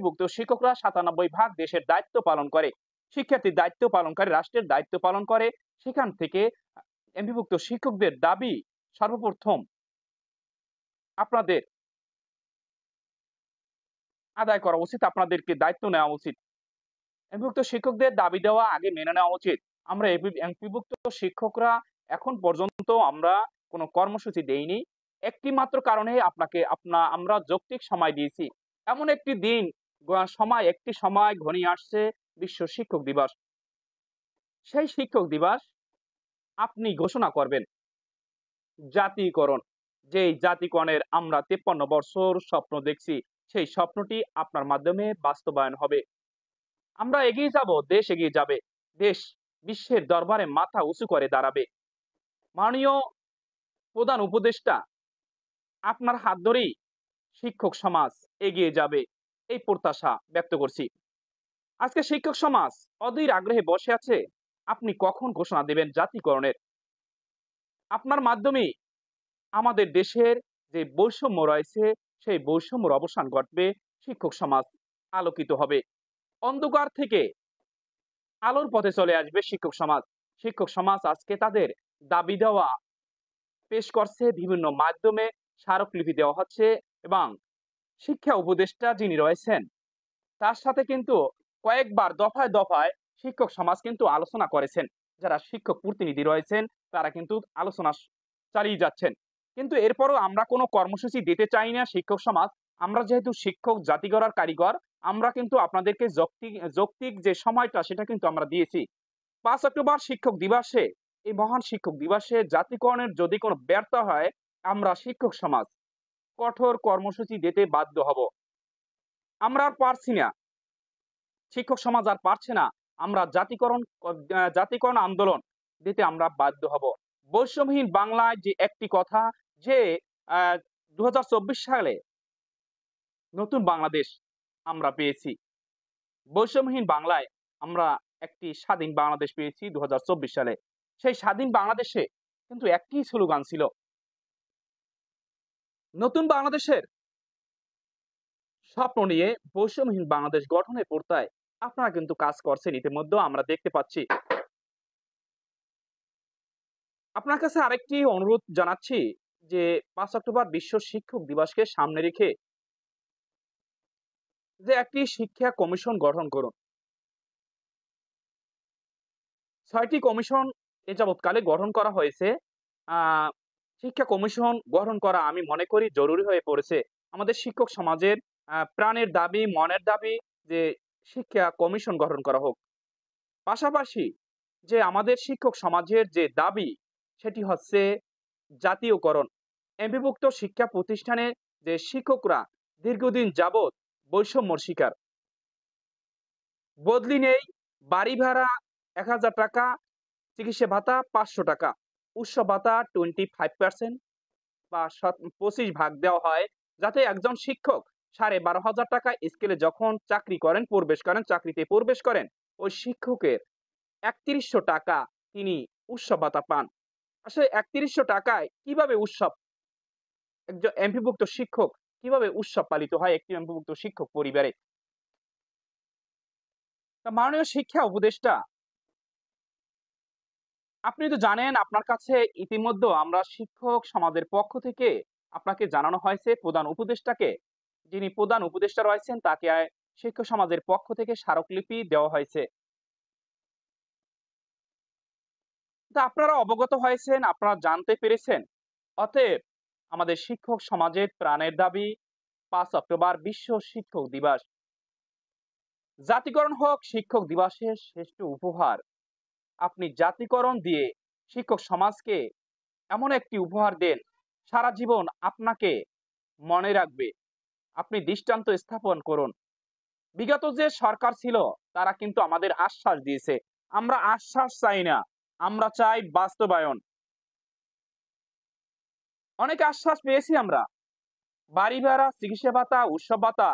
এমপিভুক্ত শিক্ষকরা 97% দেশের দায়িত্ব পালন করে, শিক্ষার্থীর দায়িত্ব পালন করে, রাষ্ট্রের দায়িত্ব পালন করে। সেখান থেকে এমপিভুক্ত শিক্ষকদের দাবি সর্বপ্রথম আপনাদের আদায় করা উচিত, আপনাদেরকে দায়িত্ব নেওয়া উচিত। এমপিভুক্ত শিক্ষকদের দাবি দেওয়া আগে মেনে নেওয়া উচিত। আমরা এমপিভুক্ত শিক্ষকরা এখন পর্যন্ত আমরা কোনো কর্মসূচি দেইনি। একটি মাত্র কারণে আমরা যৌক্তিক সময় দিয়েছি। এমন একটি দিন একটি সময় ঘনিয়ে আসছে, বিশ্ব শিক্ষক দিবস। সেই শিক্ষক দিবস আপনি ঘোষণা করবেন জাতীয়করণ। যেই জাতিকরণের আমরা 53 বছর স্বপ্ন দেখছি, সেই স্বপ্নটি আপনার মাধ্যমে বাস্তবায়ন হবে। আমরা এগিয়ে যাব, দেশ এগিয়ে যাবে, দেশ বিশ্বের দরবারে মাথা উঁচু করে দাঁড়াবে। মাননীয় প্রধান উপদেষ্টা, আপনার হাত ধরেই শিক্ষক সমাজ এগিয়ে যাবে, এই প্রত্যাশা ব্যক্ত করছি। আজকে শিক্ষক সমাজ অধীর আগ্রহে বসে আছে আপনি কখন ঘোষণা দেবেন জাতীয়করণের। আপনার মাধ্যমে আমাদের দেশের যে বৈষম্য রয়েছে, সেই বৈষম্যের অবসান ঘটবে, শিক্ষক সমাজ আলোকিত হবে, অন্ধকার থেকে আলোর পথে চলে আসবে শিক্ষক সমাজ। শিক্ষক সমাজ আজকে তাদের দাবি দেওয়া পেশ করছে, বিভিন্ন মাধ্যমে স্মারকলিপি দেওয়া হচ্ছে, এবং শিক্ষা উপদেষ্টা যিনি রয়েছেন তার সাথে কিন্তু কয়েকবার দফায় দফায় শিক্ষক সমাজ কিন্তু আলোচনা করেছেন। যারা শিক্ষক প্রতিনিধি রয়েছেন তারা কিন্তু আলোচনা চালিয়ে যাচ্ছেন। কিন্তু এরপরও আমরা কোনো কর্মসূচি দিতে চাই না শিক্ষক সমাজ। আমরা যেহেতু শিক্ষক জাতি গড়ার কারিগর, আমরা কিন্তু আপনাদেরকে যৌক্তিক যে সময়টা সেটা কিন্তু আমরা দিয়েছি। 5 অক্টোবর শিক্ষক দিবসে, এই মহান শিক্ষক দিবসে জাতীয়করণের যদি কোনো ব্যর্থ হয়, আমরা শিক্ষক সমাজ কঠোর কর্মসূচি দিতে বাধ্য হব। আমরা আর পারছি না, শিক্ষক সমাজ আর পারছে না, আমরা জাতীয়করণ আন্দোলন দিতে আমরা বাধ্য হব। বৈষম্যহীন বাংলায় যে একটি কথা, যে 2024 সালে নতুন বাংলাদেশ আমরা পেয়েছি, বৈষম্যহীন বাংলায় আমরা একটি স্বাধীন বাংলাদেশ পেয়েছি 2024 সালে। সেই স্বাধীন বাংলাদেশে কিন্তু একটি স্লোগান ছিল, নতুন বাংলাদেশের স্বপ্ন নিয়ে বৈষম্যহীন বাংলাদেশ গঠনের প্রত্যয় আপনারা কিন্তু কাজ করছেন, ইতিমধ্যে আমরা দেখতে পাচ্ছি। আপনার কাছে আরেকটি অনুরোধ জানাচ্ছি যে 5 অক্টোবর বিশ্ব শিক্ষক দিবসকে সামনে রেখে যে একটি শিক্ষা কমিশন গঠন করুন। 6টি কমিশন এ যাবৎকালে গঠন করা হয়েছে। শিক্ষা কমিশন গঠন করা আমি মনে করি জরুরি হয়ে পড়েছে। আমাদের শিক্ষক সমাজের প্রাণের দাবি, মনের দাবি যে শিক্ষা কমিশন গঠন করা হোক। পাশাপাশি যে আমাদের শিক্ষক সমাজের যে দাবি সেটি হচ্ছে জাতীয়করণ। এমপিভুক্ত শিক্ষা প্রতিষ্ঠানে যে শিক্ষকরা দীর্ঘদিন যাবৎ বৈষম্যর শিকার, বদলি নেই, বাড়ি ভাড়া 1000 টাকা, চিকিৎসা ভাতা 500 টাকা, উৎসব ভাতা 25% বা 25% দেওয়া হয়, যাতে একজন শিক্ষক 12,500 টাকা স্কেলে যখন চাকরিতে প্রবেশ করেন, ওই শিক্ষকের 3100 টাকা তিনি উৎসব ভাতা পান। আসলে 3100 টাকায় কিভাবে একজন এমপিভুক্ত শিক্ষক কিভাবে উৎসব পালিত হয় একটি এমপিভুক্ত শিক্ষক পরিবারে? মাননীয় শিক্ষা উপদেষ্টা, আপনি তো জানেন, আপনার কাছে ইতিমধ্যে আমরা শিক্ষক সমাজের পক্ষ থেকে আপনাকে জানানো হয়েছে, প্রধান উপদেষ্টাকে, যিনি প্রধান উপদেষ্টা রয়েছেন তাকে শিক্ষক সমাজের পক্ষ থেকে স্মারকলিপি দেওয়া হয়েছে। তো আপনারা অবগত হয়েছেন, আপনারা জানতে পেরেছেন। অতএব আমাদের শিক্ষক সমাজের প্রাণের দাবি 5 অক্টোবর বিশ্ব শিক্ষক দিবস। জাতীয়করণ হোক শিক্ষক দিবসের শ্রেষ্ঠ উপহার। আপনি জাতীয়করণ দিয়ে শিক্ষক সমাজকে এমন একটি উপহার দেন, সারা জীবন আপনাকে মনে রাখবে। আপনি দৃষ্টান্ত স্থাপন করুন। বিগত যে সরকার ছিল তারা কিন্তু আমাদের আশ্বাস দিয়েছে, আমরা আশ্বাস চাই না, আমরা চাই বাস্তবায়ন। অনেক আশ্বাস পেয়েছি আমরা, বাড়ি ভাড়া, চিকিৎসা ভাতা, উৎসব ভাতা,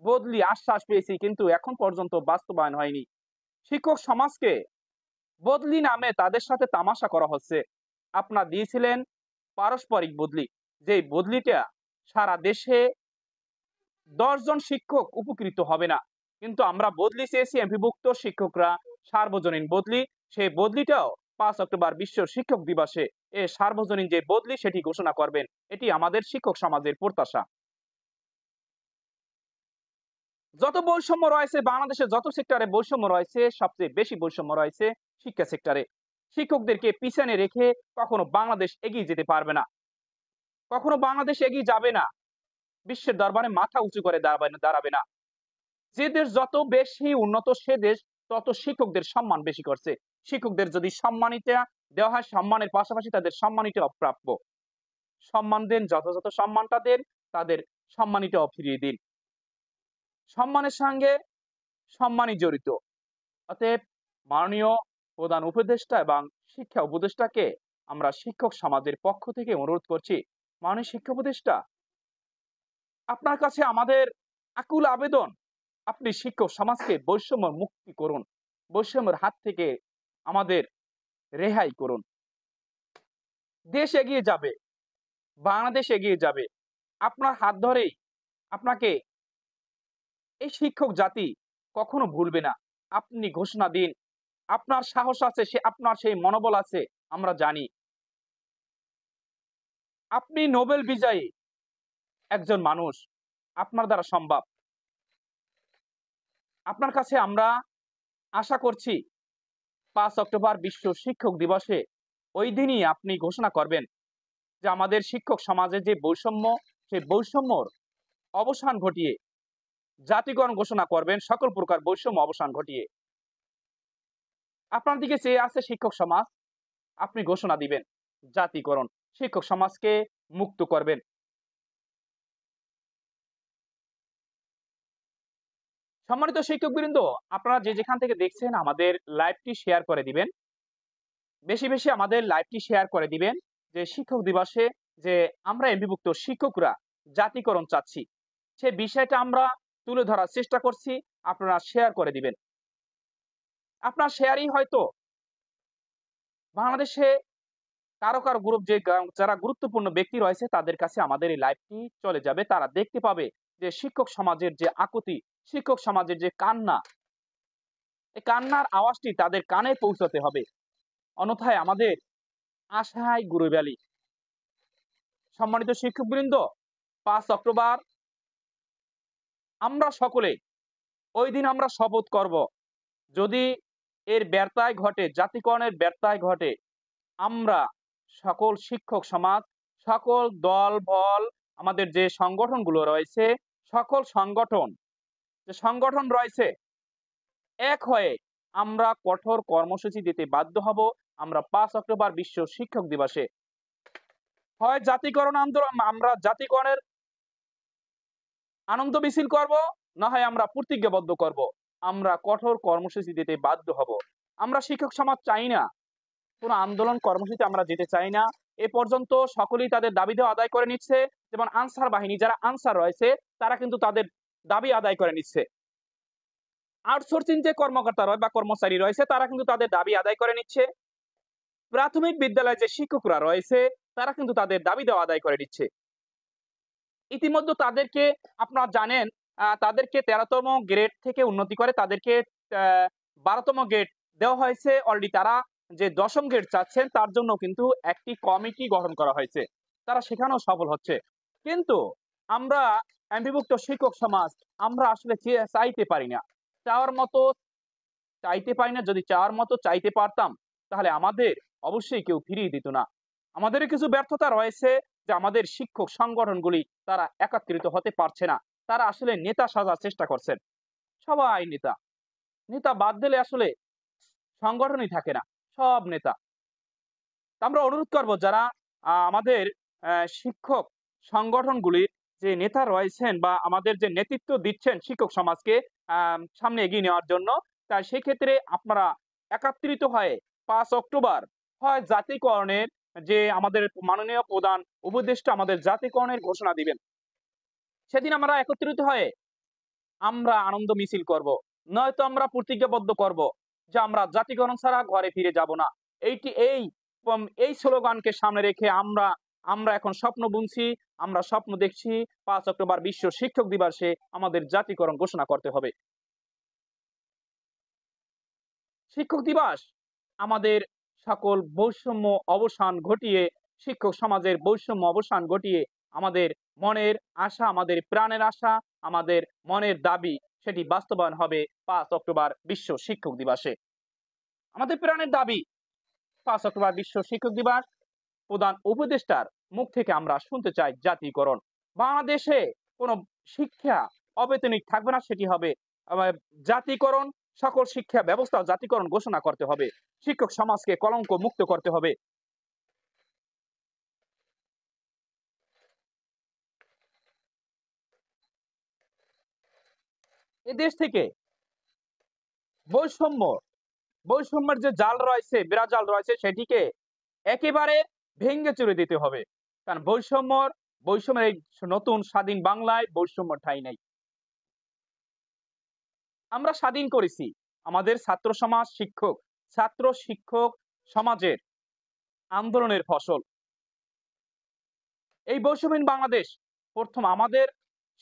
বদলি আশ্বাস পেয়েছি, কিন্তু এখন পর্যন্ত বাস্তবায়ন হয়নি। শিক্ষক সমাজকে বদলি নামে তাদের সাথে তামাশা করা হচ্ছে। আপনারা দিয়েছিলেন পারস্পরিক বদলি, যে বদলিটা সারা দেশে 10 জন শিক্ষক উপকৃত হবে না, কিন্তু আমরা বদলি চেয়েছি এমপিভুক্ত শিক্ষকরা সার্বজনীন বদলি। সেই বদলিটাও 5 অক্টোবর বিশ্ব শিক্ষক দিবসে এ সার্বজনীন যে বদলি সেটি ঘোষণা করবেন। এটি আমাদের শিক্ষক সমাজের প্রত্যাশা। যত বৈষম্য রয়েছে বাংলাদেশে, যত সেক্টরে বৈষম্য রয়েছে, সবচেয়ে বেশি বৈষম্য রয়েছে শিক্ষা সেক্টরে। শিক্ষকদেরকে পিছনে রেখে কখনো বাংলাদেশ এগিয়ে যেতে পারবে না, কখনো বাংলাদেশ এগিয়ে যাবে না, বিশ্বের দরবারে মাথা উঁচু করে দাঁড়াবে না। যে দেশ যত বেশি উন্নত সে দেশ তত শিক্ষকদের সম্মান বেশি করছে। শিক্ষকদের যদি সম্মানিত দেওয়া হয়, সম্মানের পাশাপাশি তাদের সম্মানিত অপ্রাপ্য। সম্মান দেন, যথাযথ সম্মানটা দেন, তাদের সম্মানিত ফিরিয়ে দিন। সম্মানের সঙ্গে সম্মানই জড়িত। অতএব মাননীয় প্রধান উপদেষ্টা এবং শিক্ষা উপদেষ্টাকে আমরা শিক্ষক সমাজের পক্ষ থেকে অনুরোধ করছি, মাননীয় শিক্ষা উপদেষ্টা, আপনার কাছে আমাদের আকুল আবেদন, আপনি শিক্ষক সমাজকে বৈষম্য মুক্তি করুন, বৈষম্যের হাত থেকে আমাদের রেহাই করুন। দেশ এগিয়ে যাবে, বাংলাদেশ এগিয়ে যাবে। আপনার হাত ধরেই আপনাকে এই শিক্ষক জাতি কখনো ভুলবে না। আপনি ঘোষণা দিন, আপনার সাহস আছে, আপনার সেই মনোবল আছে, আমরা জানি। আপনি নোবেল বিজয়ী একজন মানুষ, আপনার দ্বারা সম্ভব। আপনার কাছে আমরা আশা করছি 5 অক্টোবর বিশ্ব শিক্ষক দিবসে ওই দিনই আপনি ঘোষণা করবেন যে আমাদের শিক্ষক সমাজে যে বৈষম্য, সেই বৈষম্যর অবসান ঘটিয়ে জাতিগণ ঘোষণা করবেন, সকল প্রকার বৈষম্য অবসান ঘটিয়ে। আপনার দিকে চেয়ে আছে শিক্ষক সমাজ, আপনি ঘোষণা দিবেন জাতিকরণ, শিক্ষক সমাজকে মুক্ত করবেন। সম্মানিত শিক্ষকবৃন্দ, আপনারা যে যেখান থেকে দেখছেন আমাদের লাইভটি শেয়ার করে দিবেন, বেশি বেশি আমাদের লাইভটি শেয়ার করে দিবেন। যে শিক্ষক দিবসে যে আমরা এমপিভুক্ত শিক্ষকরা জাতিকরণ চাচ্ছি, সে বিষয়টা আমরা তুলে ধরার চেষ্টা করছি, আপনারা শেয়ার করে দিবেন। আপনার শেয়ারই হয়তো বাংলাদেশে কারো কারো গ্রুপ, যে যারা গুরুত্বপূর্ণ ব্যক্তি রয়েছে তাদের কাছে আমাদের এই লাইভটি চলে যাবে, তারা দেখতে পাবে যে শিক্ষক সমাজের যে আকুতি, শিক্ষক সমাজের যে কান্না, এই কান্নার আওয়াজটি তাদের কানে পৌঁছাতে হবে, অন্যথায় আমাদের আশায় গুরু ভ্যালি। সম্মানিত শিক্ষকবৃন্দ, 5 অক্টোবর আমরা সকলে ওই দিন আমরা শপথ করব, যদি এর ব্যর্থয় ঘটে, জাতিকরণের ব্যর্থয় ঘটে, আমরা সকল শিক্ষক সমাজ, সকল দল বল, আমাদের যে সংগঠনগুলো রয়েছে, সকল যে সংগঠন রয়েছে, এক হয়ে আমরা কঠোর কর্মসূচি দিতে বাধ্য হব। আমরা 5 অক্টোবর বিশ্ব শিক্ষক দিবসে হয় জাতিকরণ আন্দোলন, আমরা জাতিকরণের আনন্দ মিছিল করব, না হয় আমরা প্রতিজ্ঞাবদ্ধ করব, আমরা কঠোর কর্মসূচি দিতে বাধ্য হব। আমরা শিক্ষক সমাজ চাই না কোন আন্দোলন কর্মসূচি, আমরা যেতে চাই না। এ পর্যন্ত সকলেই তাদের দাবি দেওয়া আদায় করে নিচ্ছে। যেমন আনসার বাহিনী, যারা আনসার রয়েছে তারা কিন্তু তাদের দাবি আদায় করে নিচ্ছে। আউটসোর্সিং যে কর্মকর্তা রয়েছে বা কর্মচারী রয়েছে তারা কিন্তু তাদের দাবি আদায় করে নিচ্ছে। প্রাথমিক বিদ্যালয়ে যে শিক্ষকরা রয়েছে তারা কিন্তু তাদের দাবি দেওয়া আদায় করে নিচ্ছে। ইতিমধ্যে তাদেরকে আপনারা জানেন, তাদেরকে 13তম গ্রেড থেকে উন্নতি করে তাদেরকে 12তম গ্রেড দেওয়া হয়েছে অলরেডি। তারা যে 10ম গ্রেড চাচ্ছেন তার জন্য কিন্তু একটি কমিটি গঠন করা হয়েছে, তারা সেখানেও সফল হচ্ছে। কিন্তু আমরা এমপিভুক্ত শিক্ষক সমাজ আমরা আসলে চাইতে পারি না, চাওয়ার মতো চাইতে পারি না। যদি চাওয়ার মতো চাইতে পারতাম তাহলে আমাদের অবশ্যই কেউ ফিরিয়ে দিত না। আমাদের কিছু ব্যর্থতা রয়েছে যে আমাদের শিক্ষক সংগঠনগুলি তারা একত্রিত হতে পারছে না, তারা আসলে নেতা সাজার চেষ্টা করছেন। সবাই নেতা, নেতা বাদ দিলে আসলে সংগঠনই থাকে না, সব নেতা। আমরা অনুরোধ করব যারা আমাদের শিক্ষক সংগঠনগুলির যে নেতা রয়েছেন বা আমাদের যে নেতৃত্ব দিচ্ছেন শিক্ষক সমাজকে সামনে এগিয়ে নেওয়ার জন্য, তাই সেই ক্ষেত্রে আপনারা একত্রিত হয়ে 5 অক্টোবর হয় জাতিকরণের যে আমাদের মাননীয় প্রধান উপদেষ্টা আমাদের জাতিকরণের ঘোষণা দিবেন, সেদিন আমরা একত্রিত হয়ে আমরা আনন্দ মিছিল করব, নয়তো আমরা প্রতিজ্ঞাবদ্ধ করব যে আমরা জাতিকরণ ছাড়া ঘরে ফিরে যাব না। এই স্লোগানকে সামনে রেখে আমরা আমরা এখন স্বপ্ন বুনছি, আমরা স্বপ্ন দেখছি 5 অক্টোবর বিশ্ব শিক্ষক দিবসে আমাদের জাতীয়করণ ঘোষণা করতে হবে। শিক্ষক দিবস আমাদের সকল বৈষম্য অবসান ঘটিয়ে, শিক্ষক সমাজের বৈষম্য অবসান ঘটিয়ে আমাদের মনের আশা, আমাদের প্রাণের আশা, আমাদের মনের দাবি সেটি বাস্তবায়ন হবে 5 অক্টোবর বিশ্ব শিক্ষক দিবসে। আমাদের প্রাণের দাবি 5 অক্টোবর বিশ্ব শিক্ষক দিবস প্রধান উপদেষ্টার মুখ থেকে আমরা শুনতে চাই জাতীয়করণ। বাংলাদেশে কোনো শিক্ষা অবেতনিক থাকবে না, সেটি হবে জাতীয়করণ। সকল শিক্ষা ব্যবস্থা জাতীয়করণ ঘোষণা করতে হবে। শিক্ষক সমাজকে কলঙ্ক মুক্ত করতে হবে। এ দেশ থেকে বৈষম্য বৈষম্যের যে জাল রয়েছে, বিরাজাল রয়েছে, সেটিকে একেবারে ভেঙে চুরে দিতে হবে। কারণ বৈষম্যের এই নতুন স্বাধীন বাংলায় বৈষম্য ঠাঁই নেই। আমরা স্বাধীন করেছি আমাদের ছাত্র সমাজ, ছাত্র শিক্ষক সমাজের আন্দোলনের ফসল। এই বৈষম্যহীন বাংলাদেশ প্রথম আমাদের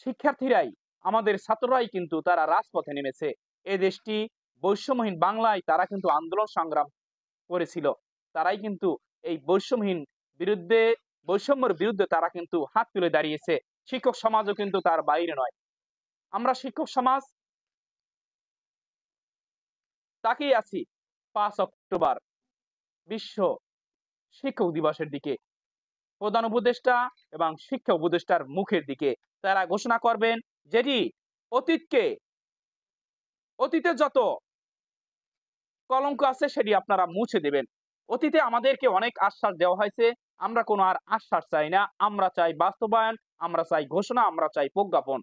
শিক্ষার্থীরাই, আমাদের ছাত্ররাই কিন্তু তারা রাজপথে নেমেছে। এই দেশটি বৈষম্যহীন বাংলায় তারা কিন্তু আন্দোলন সংগ্রাম করেছিল। তারাই কিন্তু এই বৈষম্যের বিরুদ্ধে তারা কিন্তু হাত তুলে দাঁড়িয়েছে। শিক্ষক সমাজও কিন্তু তার বাইরে নয়। আমরা শিক্ষক সমাজ তাকিয়ে আছি 5 অক্টোবর বিশ্ব শিক্ষক দিবসের দিকে। প্রধান উপদেষ্টা এবং শিক্ষা উপদেষ্টার মুখের দিকে তারা ঘোষণা করবেন, যেটি অতীতে যত কলঙ্ক আছে সেটি আপনারা মুছে দেবেন। অতীতে আমাদেরকে অনেক আশ্বাস দেওয়া হয়েছে, আমরা কোনো আর আশ্বাস চাই না। আমরা চাই বাস্তবায়ন, আমরা চাই ঘোষণা, আমরা চাই প্রজ্ঞাপন।